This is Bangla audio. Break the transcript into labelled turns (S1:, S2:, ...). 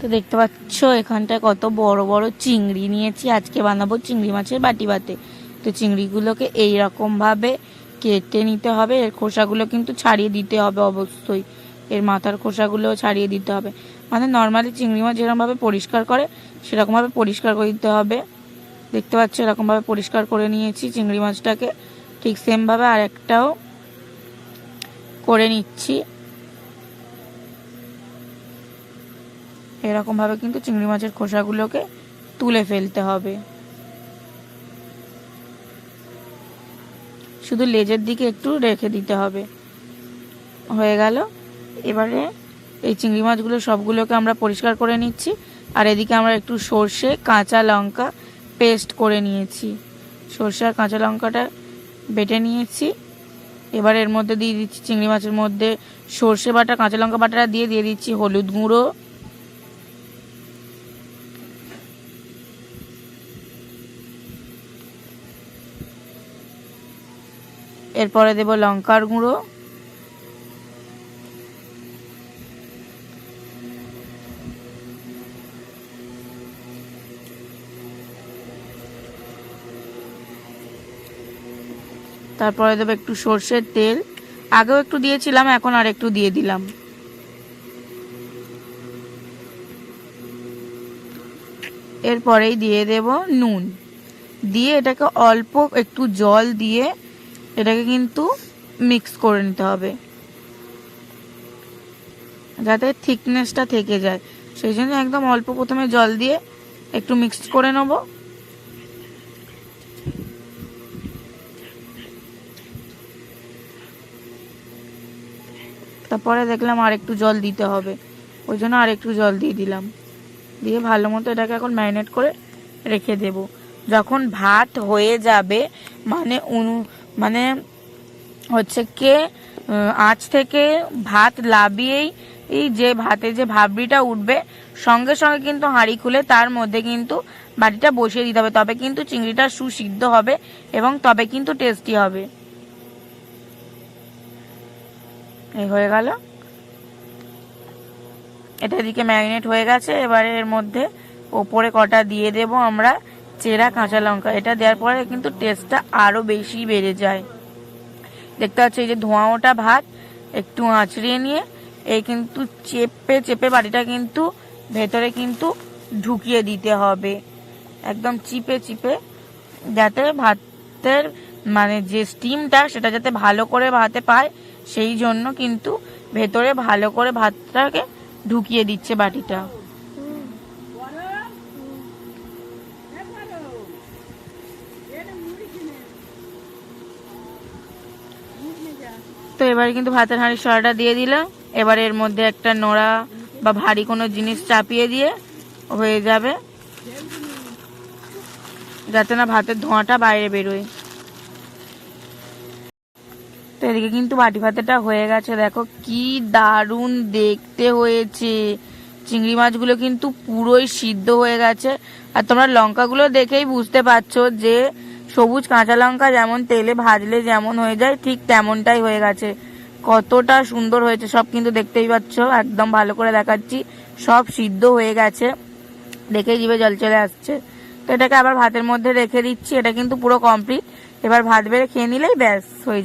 S1: তো দেখতে পাচ্ছ এখানটায় কত বড় বড় চিংড়ি নিয়েছি, আজকে বানাবো চিংড়ি মাছের বাটি ভাতে। তো চিংড়িগুলোকে এইরকম ভাবে কেটে নিতে হবে। এর খোসাগুলো কিন্তু ছাড়িয়ে দিতে হবে অবশ্যই, এর মাথার খোসাগুলো ছাড়িয়ে দিতে হবে। মানে নর্মালি চিংড়ি মাছ যেরকমভাবে পরিষ্কার করে সেরকমভাবে পরিষ্কার করে দিতে হবে। দেখতে পাচ্ছ এরকমভাবে পরিষ্কার করে নিয়েছি চিংড়ি মাছটাকে, ঠিক সেমভাবে আর একটাও করে নিচ্ছি। এরকম ভাবে কিন্তু চিংড়ি মাছের খোসাগুলোকে তুলে ফেলতে হবে। শুধু লেজের দিকে একটু রেখে দিতে হবে। হয়ে গেল। এবারে এই চিংড়ি মাছগুলো সবগুলোকে আমরা পরিষ্কার করে নিচ্ছি। আর এদিকে আমরা একটু সর্ষে কাঁচা লঙ্কা পেস্ট করে নিয়েছি, সর্ষে আর কাঁচা লঙ্কাটা বেটে নিয়েছি। এবার এর মধ্যে দিয়ে দিচ্ছি চিংড়ি মাছের মধ্যে সর্ষে বাটা কাঁচা লঙ্কা বাটাটা দিয়ে দিচ্ছি হলুদ গুঁড়ো, এরপরে দেব লঙ্কার গুঁড়ো, তারপরে দেবো একটু সর্ষের তেল, আগেও একটু দিয়েছিলাম এখন আর একটু দিয়ে দিলাম। এরপরেই দিয়ে দেব নুন, দিয়ে এটাকে অল্প একটু জল দিয়ে এটাকে কিন্তু মিক্স করে নিতে হবে যাতে থিকনেসটা থেকে যায়। সেই জন্য একদম অল্প প্রথমে জল দিয়ে একটু মিক্স করে নেব। তারপরে দেখলাম আর একটু জল দিতে হবে, ওই জন্য আর একটু জল দিয়ে দিলাম। দিয়ে ভালো মতো এটাকে এখন ম্যারিনেট করে রেখে দেব। যখন ভাত হয়ে যাবে মানে হচ্ছে কে আঁচ থেকে ভাত লাবিয়েই এই যে ভাতে যে ভাবড়িটা উঠবে সঙ্গে সঙ্গে কিন্তু হাঁড়ি খুলে তার মধ্যে কিন্তু বাটিটা বসিয়ে দিতে হবে, তবে কিন্তু চিংড়িটা সুসিদ্ধ হবে এবং তবে কিন্তু টেস্টি হবে। এই হয়ে গেল, এটা এদিকে ম্যারিনেট হয়ে গেছে। এবারে এর মধ্যে ওপরে কটা দিয়ে দেব আমরা চেরা কাঁচা লঙ্কা, এটা দেওয়ার পরে কিন্তু টেস্টটা আরো বেশি বেড়ে যায়। দেখতে পাচ্ছ এই যে ধোঁয়া ওটা ভাত একটু আঁচড়িয়ে নিয়ে এই কিন্তু চেপে চেপে বাটিটা কিন্তু ভেতরে কিন্তু ঢুকিয়ে দিতে হবে, একদম চিপে চিপে, যাতে ভাতের মানে যে স্টিমটা সেটা যাতে ভালো করে ভাতে পায় সেই জন্য কিন্তু ভেতরে ভালো করে ভাতটাকে ঢুকিয়ে দিচ্ছে বাটিটা। তো এবারে কিন্তু ভাতের হাঁড়ির সরাটা দিয়ে দিলাম। এবারে এর মধ্যে একটা নোড়া বা ভারী কোনো জিনিস চাপিয়ে দিয়ে হয়ে যাবে, যাতে না ভাতের ধোঁয়াটা বাইরে বেরোয়। তো এদিকে কিন্তু বাটি ভাতেটা হয়ে গেছে, দেখো কি দারুণ দেখতে হয়েছে। চিংড়ি মাছগুলো কিন্তু পুরোই সিদ্ধ হয়ে গেছে। আর তোমরা লঙ্কাগুলো দেখেই বুঝতে পারছো যে সবুজ কাঁচা লঙ্কা যেমন তেলে ভাজলে যেমন হয়ে যায় ঠিক তেমনটাই হয়ে গেছে। কতটা সুন্দর হয়েছে সব কিন্তু দেখতেই পাচ্ছ, একদম ভালো করে দেখাচ্ছি, সব সিদ্ধ হয়ে গেছে, দেখেই জিভে জল চলে আসছে। তো এটাকে আবার ভাতের মধ্যে রেখে দিচ্ছি, এটা কিন্তু পুরো কমপ্লিট। এবার ভাত বেড়ে খেয়ে নিলেই ব্যাস হয়ে